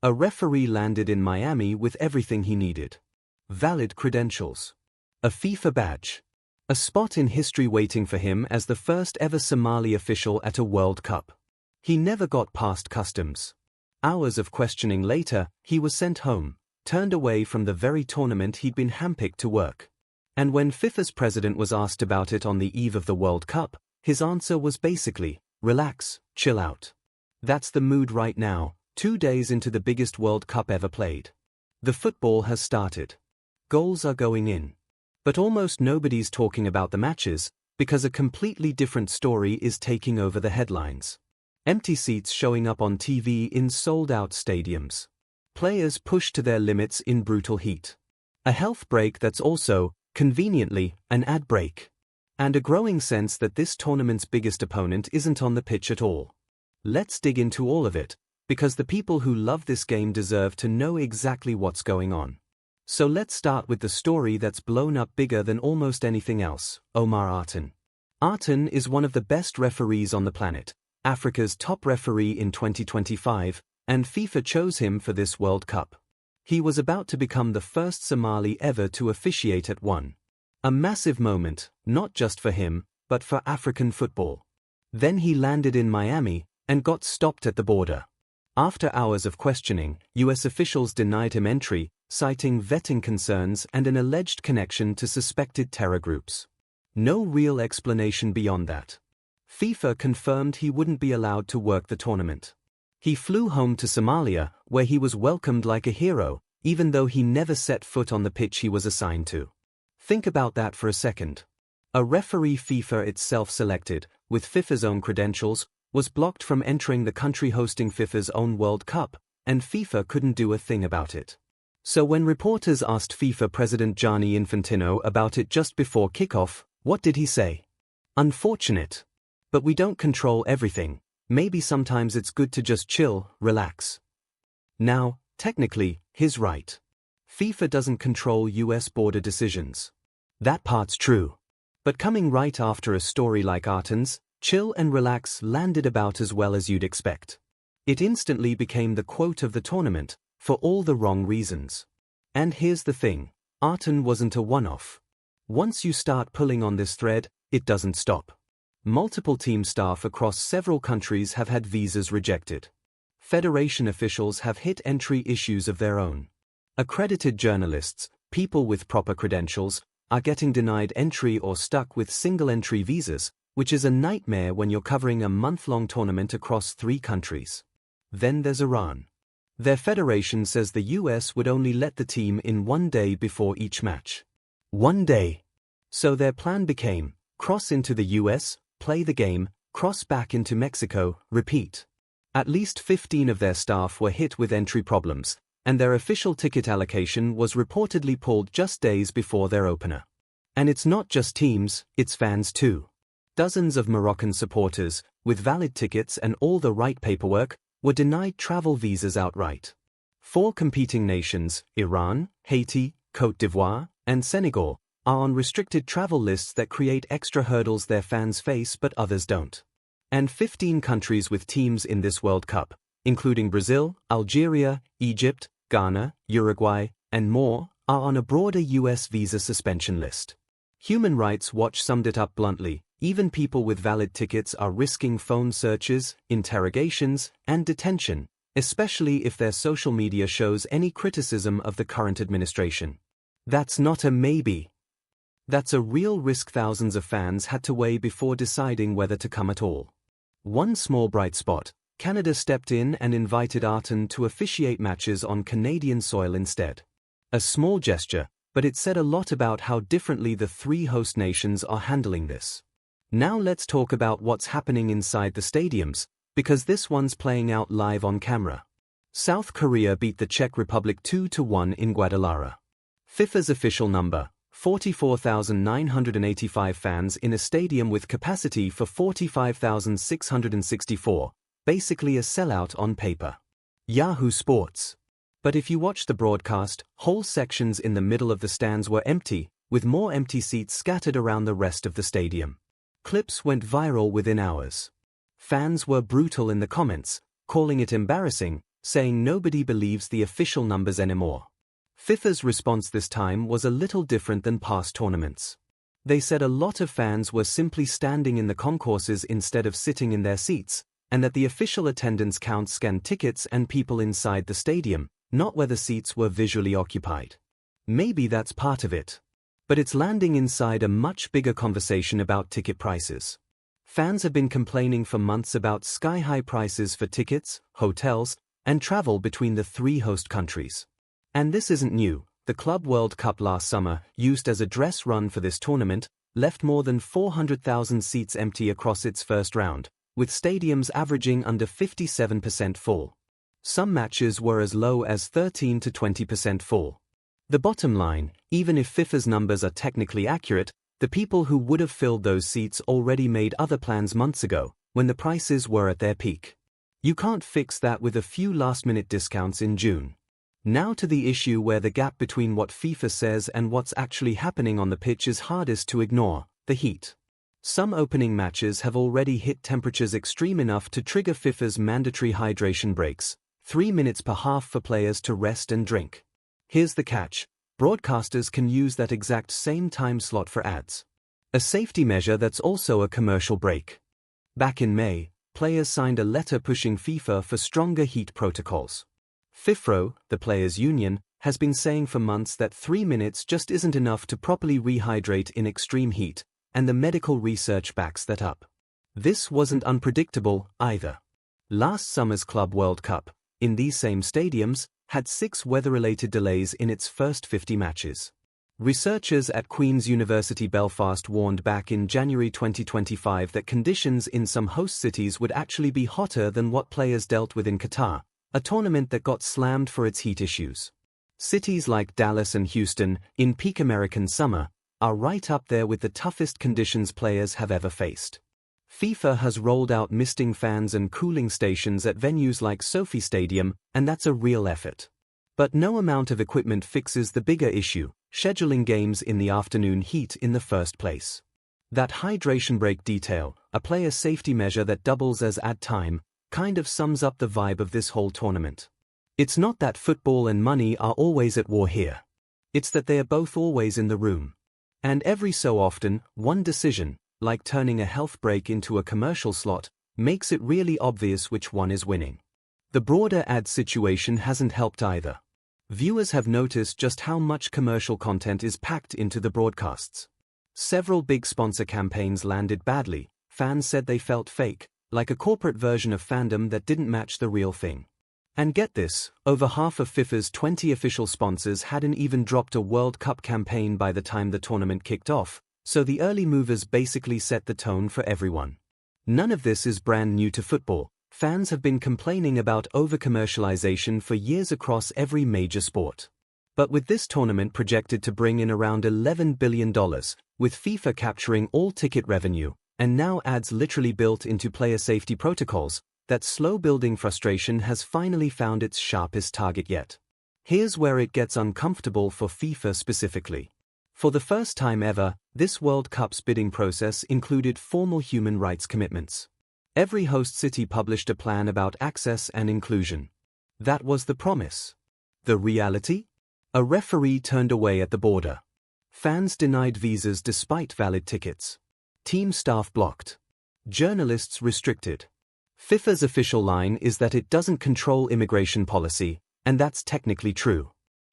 A referee landed in Miami with everything he needed. Valid credentials. A FIFA badge. A spot in history waiting for him as the first ever Somali official at a World Cup. He never got past customs. Hours of questioning later, he was sent home, turned away from the very tournament he'd been handpicked to work. And when FIFA's president was asked about it on the eve of the World Cup, his answer was basically, relax, chill out. That's the mood right now, 2 days into the biggest World Cup ever played. The football has started. Goals are going in. But almost nobody's talking about the matches, because a completely different story is taking over the headlines. Empty seats showing up on TV in sold-out stadiums. Players pushed to their limits in brutal heat. A health break that's also, conveniently, an ad break. And a growing sense that this tournament's biggest opponent isn't on the pitch at all. Let's dig into all of it, because the people who love this game deserve to know exactly what's going on. So let's start with the story that's blown up bigger than almost anything else, Omar Artan. Artan is one of the best referees on the planet, Africa's top referee in 2025, and FIFA chose him for this World Cup. He was about to become the first Somali ever to officiate at one. A massive moment, not just for him, but for African football. Then he landed in Miami and got stopped at the border. After hours of questioning, US officials denied him entry, citing vetting concerns and an alleged connection to suspected terror groups. No real explanation beyond that. FIFA confirmed he wouldn't be allowed to work the tournament. He flew home to Somalia, where he was welcomed like a hero, even though he never set foot on the pitch he was assigned to. Think about that for a second. A referee FIFA itself selected, with FIFA's own credentials, was blocked from entering the country hosting FIFA's own World Cup, and FIFA couldn't do a thing about it. So when reporters asked FIFA President Gianni Infantino about it just before kickoff, what did he say? Unfortunate. But we don't control everything. Maybe sometimes it's good to just chill, relax. Now, technically, he's right. FIFA doesn't control US border decisions. That part's true. But coming right after a story like Artan's, chill and relax landed about as well as you'd expect. It instantly became the quote of the tournament, for all the wrong reasons. And here's the thing, Artan wasn't a one-off. Once you start pulling on this thread, it doesn't stop. Multiple team staff across several countries have had visas rejected. Federation officials have hit entry issues of their own. Accredited journalists, people with proper credentials, are getting denied entry or stuck with single-entry visas, which is a nightmare when you're covering a month-long tournament across 3 countries. Then there's Iran. Their federation says the US would only let the team in 1 day before each match. 1 day. So their plan became, cross into the US, play the game, cross back into Mexico, repeat. At least 15 of their staff were hit with entry problems, and their official ticket allocation was reportedly pulled just days before their opener. And it's not just teams, it's fans too. Dozens of Moroccan supporters, with valid tickets and all the right paperwork, were denied travel visas outright. 4 competing nations, Iran, Haiti, Côte d'Ivoire, and Senegal, are on restricted travel lists that create extra hurdles their fans face but others don't. And 15 countries with teams in this World Cup, including Brazil, Algeria, Egypt, Ghana, Uruguay, and more, are on a broader US visa suspension list. Human Rights Watch summed it up bluntly, even people with valid tickets are risking phone searches, interrogations, and detention, especially if their social media shows any criticism of the current administration. That's not a maybe. That's a real risk thousands of fans had to weigh before deciding whether to come at all. One small bright spot, Canada stepped in and invited Artan to officiate matches on Canadian soil instead. A small gesture, but it said a lot about how differently the 3 host nations are handling this. Now let's talk about what's happening inside the stadiums, because this one's playing out live on camera. South Korea beat the Czech Republic 2-1 in Guadalajara. FIFA's official number, 44,985 fans in a stadium with capacity for 45,664, basically a sellout on paper. Yahoo Sports. But if you watch the broadcast, whole sections in the middle of the stands were empty, with more empty seats scattered around the rest of the stadium. Clips went viral within hours. Fans were brutal in the comments, calling it embarrassing, saying nobody believes the official numbers anymore. FIFA's response this time was a little different than past tournaments. They said a lot of fans were simply standing in the concourses instead of sitting in their seats, and that the official attendance count scanned tickets and people inside the stadium, not where the seats were visually occupied. Maybe that's part of it. But it's landing inside a much bigger conversation about ticket prices. Fans have been complaining for months about sky-high prices for tickets, hotels, and travel between the three host countries. And this isn't new. The Club World Cup last summer, used as a dress run for this tournament, left more than 400,000 seats empty across its first round, with stadiums averaging under 57% full. Some matches were as low as 13 to 20% full. The bottom line, even if FIFA's numbers are technically accurate, the people who would have filled those seats already made other plans months ago, when the prices were at their peak. You can't fix that with a few last-minute discounts in June. Now to the issue where the gap between what FIFA says and what's actually happening on the pitch is hardest to ignore: the heat. Some opening matches have already hit temperatures extreme enough to trigger FIFA's mandatory hydration breaks, 3 minutes per half for players to rest and drink. Here's the catch: broadcasters can use that exact same time slot for ads. A safety measure that's also a commercial break. Back in May, players signed a letter pushing FIFA for stronger heat protocols. FIFRO, the players' union, has been saying for months that 3 minutes just isn't enough to properly rehydrate in extreme heat, and the medical research backs that up. This wasn't unpredictable, either. Last summer's Club World Cup, in these same stadiums, had 6 weather-related delays in its first 50 matches. Researchers at Queen's University Belfast warned back in January 2025 that conditions in some host cities would actually be hotter than what players dealt with in Qatar, a tournament that got slammed for its heat issues. Cities like Dallas and Houston, in peak American summer, are right up there with the toughest conditions players have ever faced. FIFA has rolled out misting fans and cooling stations at venues like Sophie Stadium, and that's a real effort. But no amount of equipment fixes the bigger issue: scheduling games in the afternoon heat in the first place. That hydration break detail, a player safety measure that doubles as ad time, kind of sums up the vibe of this whole tournament. It's not that football and money are always at war here. It's that they are both always in the room. And every so often, one decision, like turning a health break into a commercial slot, makes it really obvious which one is winning. The broader ad situation hasn't helped either. Viewers have noticed just how much commercial content is packed into the broadcasts. Several big sponsor campaigns landed badly. Fans said they felt fake, like a corporate version of fandom that didn't match the real thing. And get this, over half of FIFA's 20 official sponsors hadn't even dropped a World Cup campaign by the time the tournament kicked off, so the early movers basically set the tone for everyone. None of this is brand new to football. Fans have been complaining about over-commercialization for years across every major sport. But with this tournament projected to bring in around $11 billion, with FIFA capturing all ticket revenue, and now ads literally built into player safety protocols, that slow-building frustration has finally found its sharpest target yet. Here's where it gets uncomfortable for FIFA specifically. For the first time ever, this World Cup's bidding process included formal human rights commitments. Every host city published a plan about access and inclusion. That was the promise. The reality? A referee turned away at the border. Fans denied visas despite valid tickets. Team staff blocked. Journalists restricted. FIFA's official line is that it doesn't control immigration policy, and that's technically true.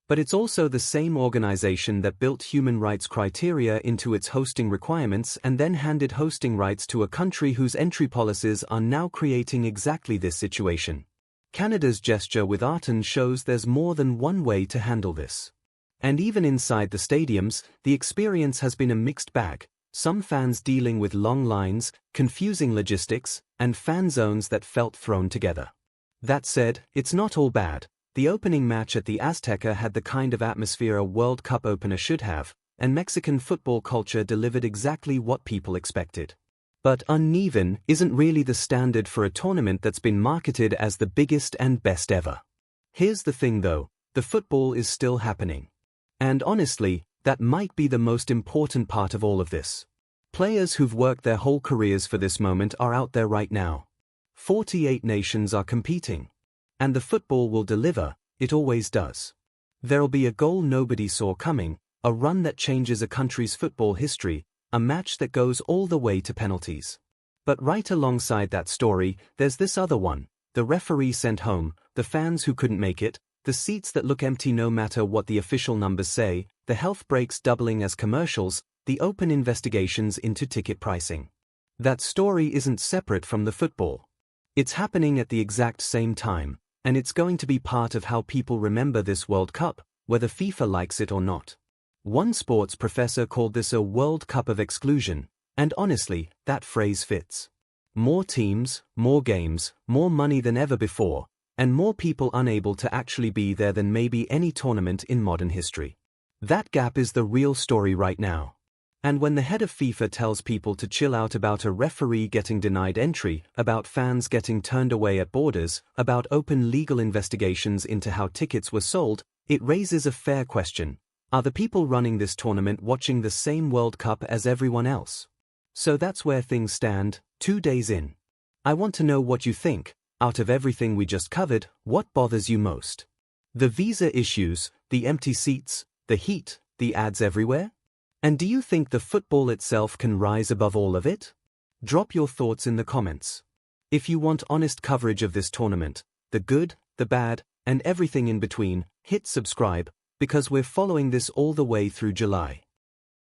But it's also the same organization that built human rights criteria into its hosting requirements and then handed hosting rights to a country whose entry policies are now creating exactly this situation. Canada's gesture with Arton shows there's more than one way to handle this. And even inside the stadiums, the experience has been a mixed bag. Some fans dealing with long lines, confusing logistics, and fan zones that felt thrown together. That said, it's not all bad. The opening match at the Azteca had the kind of atmosphere a World Cup opener should have, and Mexican football culture delivered exactly what people expected. But uneven isn't really the standard for a tournament that's been marketed as the biggest and best ever. Here's the thing though, the football is still happening. And honestly, that might be the most important part of all of this. Players who've worked their whole careers for this moment are out there right now. 48 nations are competing. And the football will deliver, it always does. There'll be a goal nobody saw coming, a run that changes a country's football history, a match that goes all the way to penalties. But right alongside that story, there's this other one: the referee sent home, the fans who couldn't make it, the seats that look empty no matter what the official numbers say, the health breaks doubling as commercials, the open investigations into ticket pricing. That story isn't separate from the football. It's happening at the exact same time, and it's going to be part of how people remember this World Cup, whether FIFA likes it or not. One sports professor called this a World Cup of exclusion, and honestly, that phrase fits. More teams, more games, more money than ever before, and more people unable to actually be there than maybe any tournament in modern history. That gap is the real story right now. And when the head of FIFA tells people to chill out about a referee getting denied entry, about fans getting turned away at borders, about open legal investigations into how tickets were sold, it raises a fair question. Are the people running this tournament watching the same World Cup as everyone else? So that's where things stand, 2 days in. I want to know what you think. Out of everything we just covered, what bothers you most? The visa issues, the empty seats, the heat, the ads everywhere? And do you think the football itself can rise above all of it? Drop your thoughts in the comments. If you want honest coverage of this tournament, the good, the bad, and everything in between, hit subscribe, because we're following this all the way through July.